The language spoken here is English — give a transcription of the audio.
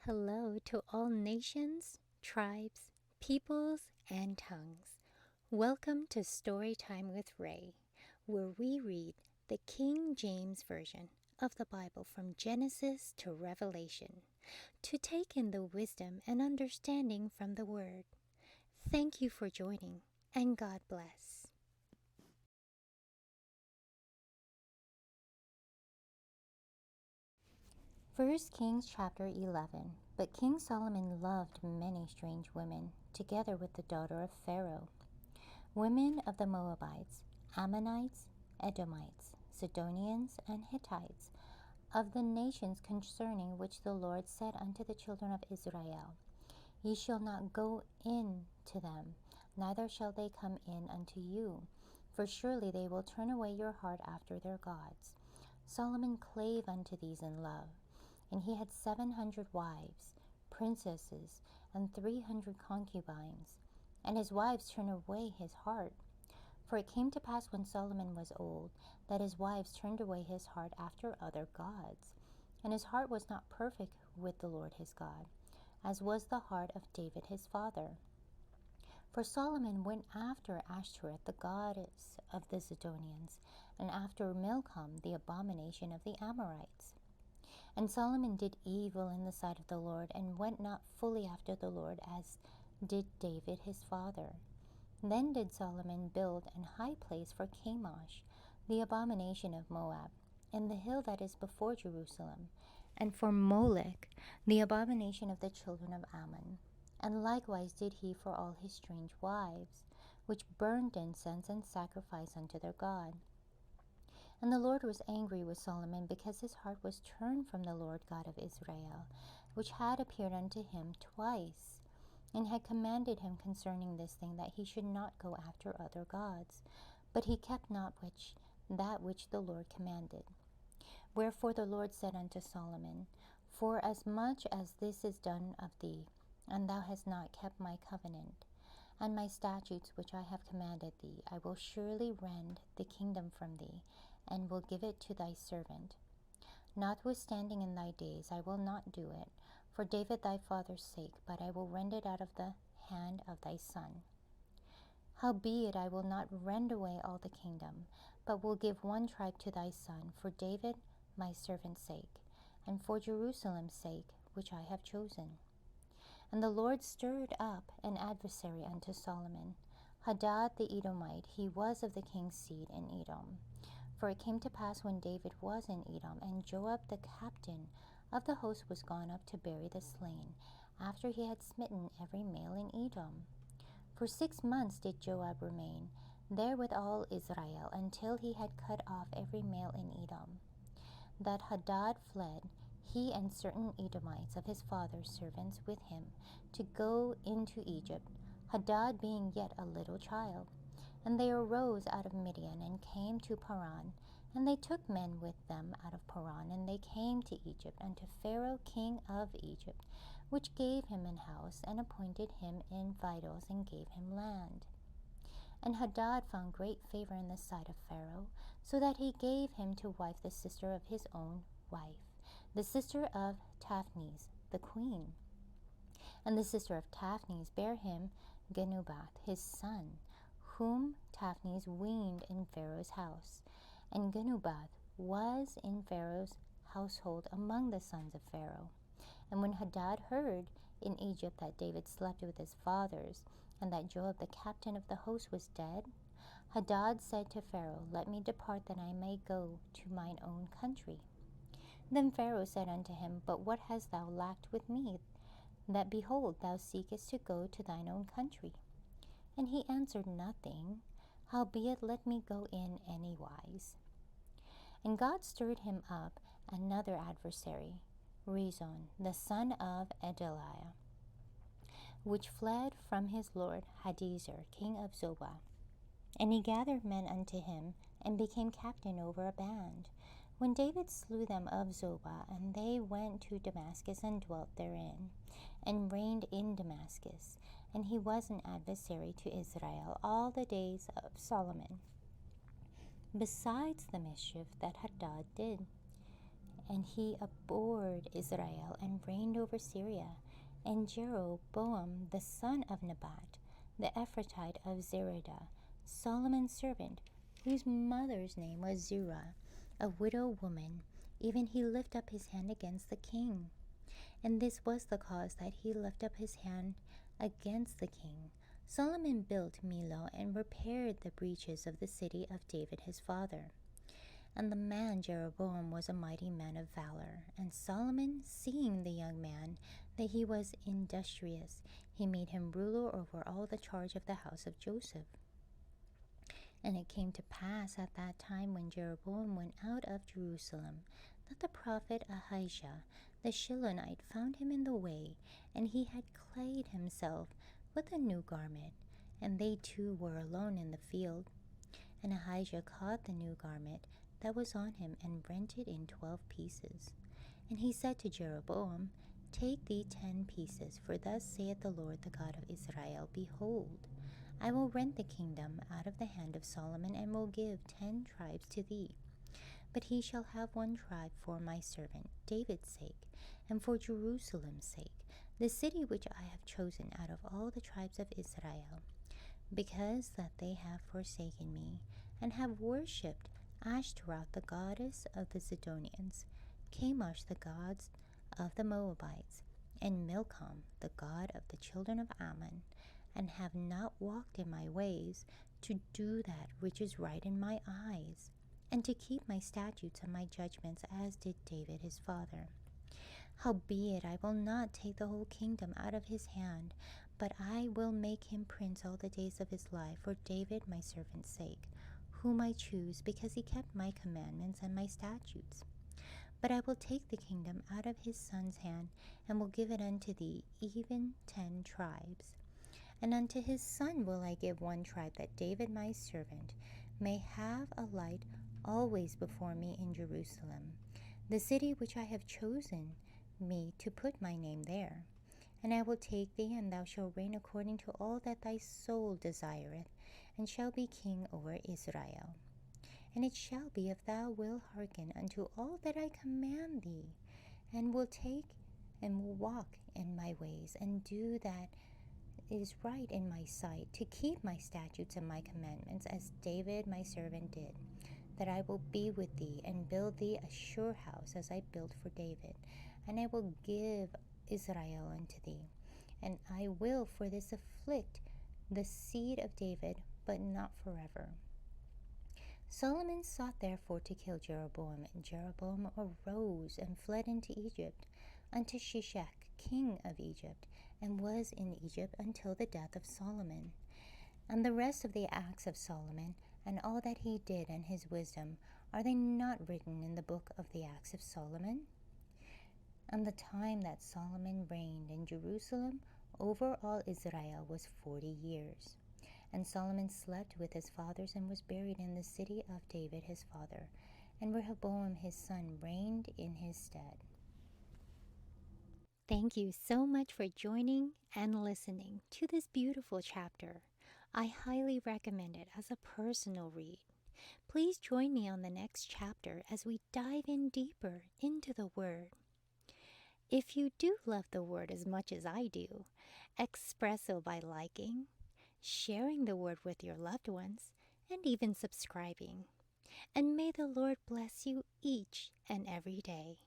Hello to all nations, tribes, peoples, and tongues. Welcome to Storytime with Ray, where we read the King James Version of the Bible from Genesis to Revelation to take in the wisdom and understanding from the Word. Thank you for joining, and God bless. 1 Kings chapter 11. But King Solomon loved many strange women, together with the daughter of Pharaoh, women of the Moabites, Ammonites, Edomites, Sidonians, and Hittites, of the nations concerning which the Lord said unto the children of Israel, Ye shall not go in to them, neither shall they come in unto you, for surely they will turn away your heart after their gods. Solomon clave unto these in love, and he had 700 wives, princesses, and 300 concubines. And his wives turned away his heart. For it came to pass when Solomon was old, that his wives turned away his heart after other gods. And his heart was not perfect with the Lord his God, as was the heart of David his father. For Solomon went after Ashtoreth, the goddess of the Sidonians, and after Milcom, the abomination of the Amorites. And Solomon did evil in the sight of the Lord, and went not fully after the Lord, as did David his father. Then did Solomon build an high place for Chemosh, the abomination of Moab, in the hill that is before Jerusalem, and for Molech, the abomination of the children of Ammon. And likewise did he for all his strange wives, which burned incense and sacrifice unto their God. And the Lord was angry with Solomon, because his heart was turned from the Lord God of Israel, which had appeared unto him twice, and had commanded him concerning this thing, that he should not go after other gods. But he kept not that which the Lord commanded. Wherefore the Lord said unto Solomon, Forasmuch as this is done of thee, and thou hast not kept my covenant, and my statutes which I have commanded thee, I will surely rend the kingdom from thee, and will give it to thy servant. Notwithstanding in thy days I will not do it, for David thy father's sake, but I will rend it out of the hand of thy son. Howbeit I will not rend away all the kingdom, but will give one tribe to thy son, for David my servant's sake, and for Jerusalem's sake, which I have chosen. And the Lord stirred up an adversary unto Solomon, Hadad the Edomite. He was of the king's seed in Edom. For it came to pass when David was in Edom, and Joab the captain of the host was gone up to bury the slain, after he had smitten every male in Edom. For 6 months did Joab remain there with all Israel, until he had cut off every male in Edom. That Hadad fled, he and certain Edomites of his father's servants with him, to go into Egypt, Hadad being yet a little child. And they arose out of Midian, and came to Paran. And they took men with them out of Paran, and they came to Egypt, unto Pharaoh king of Egypt, which gave him an house, and appointed him in vitals, and gave him land. And Hadad found great favor in the sight of Pharaoh, so that he gave him to wife the sister of his own wife, the sister of Taphnes, the queen. And the sister of Taphnes bare him Genubath, his son, whom Taphnes weaned in Pharaoh's house. And Genubath was in Pharaoh's household among the sons of Pharaoh. And when Hadad heard in Egypt that David slept with his fathers, and that Joab the captain of the host was dead, Hadad said to Pharaoh, Let me depart, that I may go to mine own country. Then Pharaoh said unto him, But what hast thou lacked with me, that, behold, thou seekest to go to thine own country? And he answered, Nothing, howbeit let me go in anywise. And God stirred him up another adversary, Rezon, the son of Adaliah, which fled from his lord Hadazer, king of Zobah. And he gathered men unto him, and became captain over a band. When David slew them of Zobah, and they went to Damascus, and dwelt therein, and reigned in Damascus. And he was an adversary to Israel all the days of Solomon, besides the mischief that Hadad did. And he abhorred Israel and reigned over Syria. And Jeroboam the son of Nebat, the Ephratite of Zeradah, Solomon's servant, whose mother's name was Zerah, a widow woman, even he lifted up his hand against the king. And this was the cause that he lifted up his hand against the king. Solomon built Millo and repaired the breaches of the city of David his father. And the man Jeroboam was a mighty man of valor. And Solomon, seeing the young man, that he was industrious, he made him ruler over all the charge of the house of Joseph. And it came to pass at that time when Jeroboam went out of Jerusalem, that the prophet Ahijah the Shilonite found him in the way, and he had clad himself with a new garment, and they two were alone in the field. And Ahijah caught the new garment that was on him, and rent it in 12 pieces. And he said to Jeroboam, Take thee 10 pieces, for thus saith the Lord the God of Israel, Behold, I will rent the kingdom out of the hand of Solomon, and will give 10 tribes to thee. But he shall have 1 tribe for my servant David's sake, and for Jerusalem's sake, the city which I have chosen out of all the tribes of Israel, because that they have forsaken me, and have worshipped Ashtaroth the goddess of the Zidonians, Chemosh the gods of the Moabites, and Milcom the god of the children of Ammon, and have not walked in my ways, to do that which is right in my eyes, and to keep my statutes and my judgments, as did David his father. Howbeit I will not take the whole kingdom out of his hand, but I will make him prince all the days of his life, for David my servant's sake, whom I choose, because he kept my commandments and my statutes. But I will take the kingdom out of his son's hand, and will give it unto thee, even 10 tribes. And unto his son will I give 1 tribe, that David my servant may have a light always before me in Jerusalem, the city which I have chosen me to put my name there. And I will take thee, and thou shalt reign according to all that thy soul desireth, and shall be king over Israel. And it shall be, if thou wilt hearken unto all that I command thee, and will take and will walk in my ways, and do that is right in my sight, to keep my statutes and my commandments, as David my servant did, that I will be with thee, and build thee a sure house, as I built for David, and I will give Israel unto thee. And I will for this afflict the seed of David, but not forever. Solomon sought therefore to kill Jeroboam, and Jeroboam arose and fled into Egypt, unto Shishak king of Egypt, and was in Egypt until the death of Solomon. And the rest of the acts of Solomon, and all that he did, and his wisdom, are they not written in the book of the acts of Solomon? And the time that Solomon reigned in Jerusalem over all Israel was 40 years. And Solomon slept with his fathers, and was buried in the city of David his father. And Rehoboam his son reigned in his stead. Thank you so much for joining and listening to this beautiful chapter. I highly recommend it as a personal read. Please join me on the next chapter as we dive in deeper into the Word. If you do love the Word as much as I do, express so by liking, sharing the Word with your loved ones, and even subscribing. And may the Lord bless you each and every day.